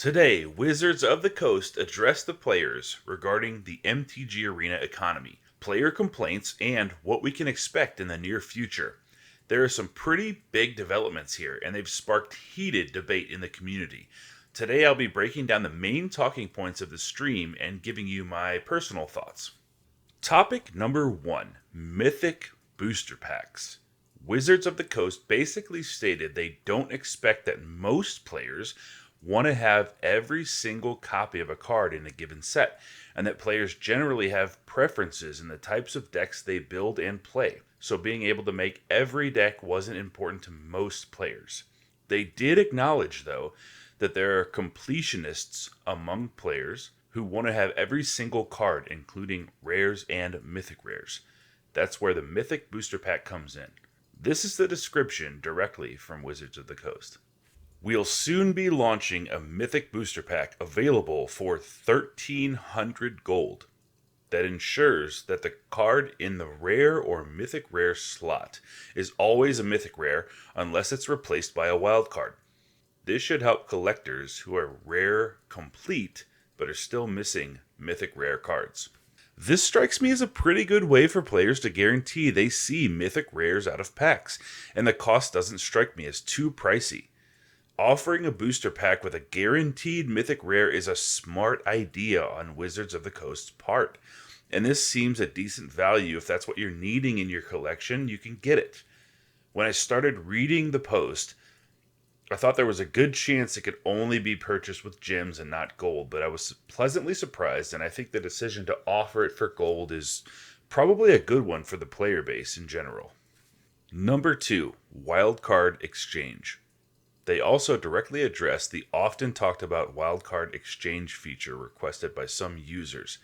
Today, Wizards of the Coast address the players regarding the MTG Arena economy, player complaints, and what we can expect in the near future. There are some pretty big developments here, and they've sparked heated debate in the community. Today, I'll be breaking down the main talking points of the stream and giving you my personal thoughts. Topic number 1, Mythic Booster Packs. Wizards of the Coast basically stated they don't expect that most players want to have every single copy of a card in a given set, and that players generally have preferences in the types of decks they build and play, so being able to make every deck wasn't important to most players. They did acknowledge, though, that there are completionists among players who want to have every single card, including rares and mythic rares. That's where the Mythic Booster Pack comes in. This is the description directly from Wizards of the Coast. We'll soon be launching a Mythic Booster Pack available for 1,300 gold that ensures that the card in the rare or mythic rare slot is always a mythic rare unless it's replaced by a wild card. This should help collectors who are rare complete but are still missing mythic rare cards. This strikes me as a pretty good way for players to guarantee they see mythic rares out of packs, and the cost doesn't strike me as too pricey. Offering a booster pack with a guaranteed mythic rare is a smart idea on Wizards of the Coast's part, and this seems a decent value. If that's what you're needing in your collection, you can get it. When I started reading the post, I thought there was a good chance it could only be purchased with gems and not gold, but I was pleasantly surprised, and I think the decision to offer it for gold is probably a good one for the player base in general. Number 2, Wildcard Exchange. They also directly address the often talked about wildcard exchange feature requested by some users.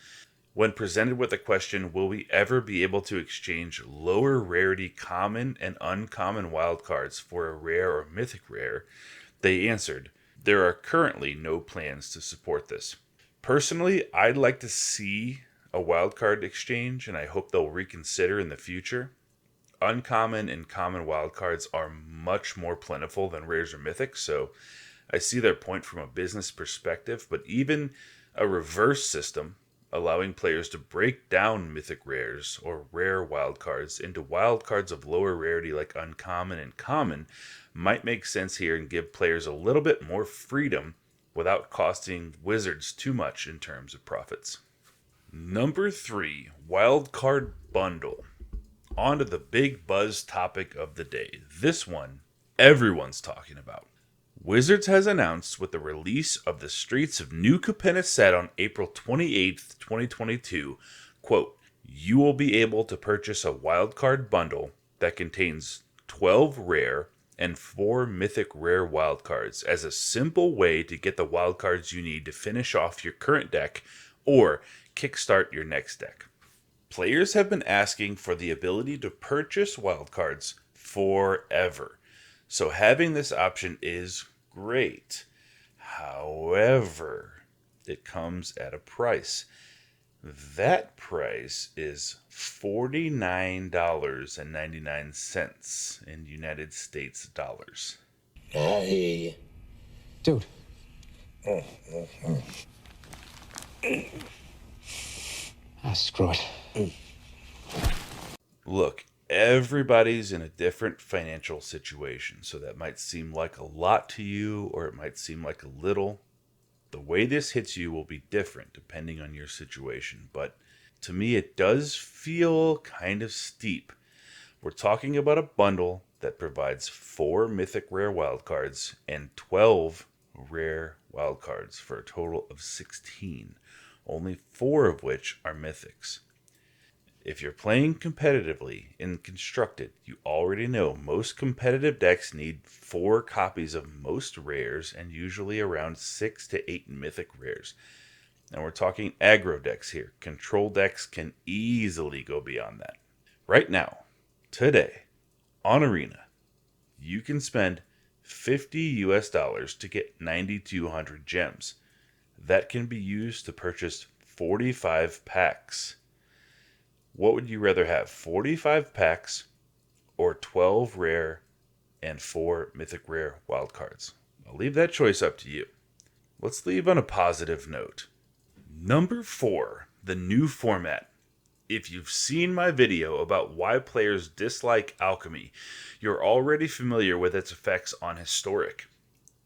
When presented with the question, will we ever be able to exchange lower rarity common and uncommon wildcards for a rare or mythic rare, they answered, there are currently no plans to support this. Personally, I'd like to see a wildcard exchange, and I hope they'll reconsider in the future. Uncommon and common wildcards are much more plentiful than rares or mythics, so I see their point from a business perspective, but even a reverse system allowing players to break down mythic rares or rare wildcards into wildcards of lower rarity like uncommon and common might make sense here and give players a little bit more freedom without costing Wizards too much in terms of profits. Number 3, Wildcard Bundle. On to the big buzz topic of the day. This one everyone's talking about. Wizards has announced with the release of the Streets of New Capenna set on April 28th, 2022, quote, you will be able to purchase a wildcard bundle that contains 12 rare and 4 mythic rare wildcards as a simple way to get the wildcards you need to finish off your current deck or kickstart your next deck. Players have been asking for the ability to purchase wildcards forever, so having this option is great. However, it comes at a price. That price is $49.99 in United States dollars. Hey. Dude. Screw it. Look, everybody's in a different financial situation, so that might seem like a lot to you, or it might seem like a little. The way this hits you will be different depending on your situation, but to me it does feel kind of steep. We're talking about a bundle that provides 4 mythic rare wildcards and 12 rare wildcards for a total of 16, only 4 of which are mythics. If you're playing competitively in Constructed, you already know most competitive decks need 4 copies of most rares and usually around 6 to 8 mythic rares. And we're talking aggro decks here. Control decks can easily go beyond that. Right now, today, on Arena, you can spend $50 to get 9,200 gems. That can be used to purchase 45 packs. What would you rather have, 45 packs or 12 rare and 4 mythic rare wildcards? I'll leave that choice up to you. Let's leave on a positive note. Number 4, the new format. If you've seen my video about why players dislike alchemy, you're already familiar with its effects on historic.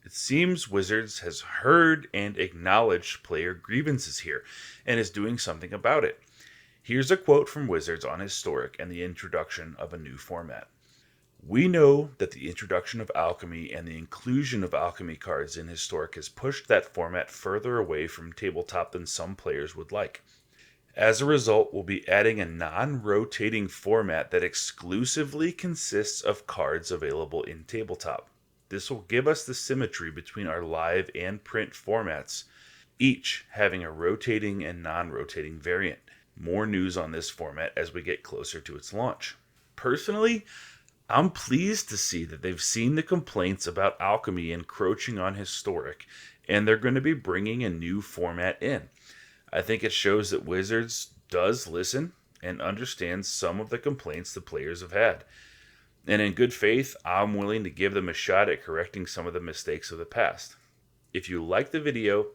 It seems Wizards has heard and acknowledged player grievances here and is doing something about it. Here's a quote from Wizards on historic and the introduction of a new format. We know that the introduction of alchemy and the inclusion of alchemy cards in historic has pushed that format further away from tabletop than some players would like. As a result, we'll be adding a non-rotating format that exclusively consists of cards available in tabletop. This will give us the symmetry between our live and print formats, each having a rotating and non-rotating variant. More news on this format as we get closer to its launch. Personally, I'm pleased to see that they've seen the complaints about alchemy encroaching on historic, and they're going to be bringing a new format in. I think it shows that Wizards does listen and understands some of the complaints the players have had. And in good faith, I'm willing to give them a shot at correcting some of the mistakes of the past. If you like the video,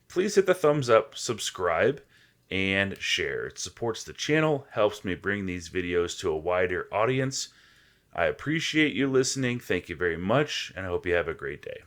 please hit the thumbs up, subscribe, and share. It supports the channel, helps me bring these videos to a wider audience. I appreciate you listening. Thank you very much, and I hope you have a great day.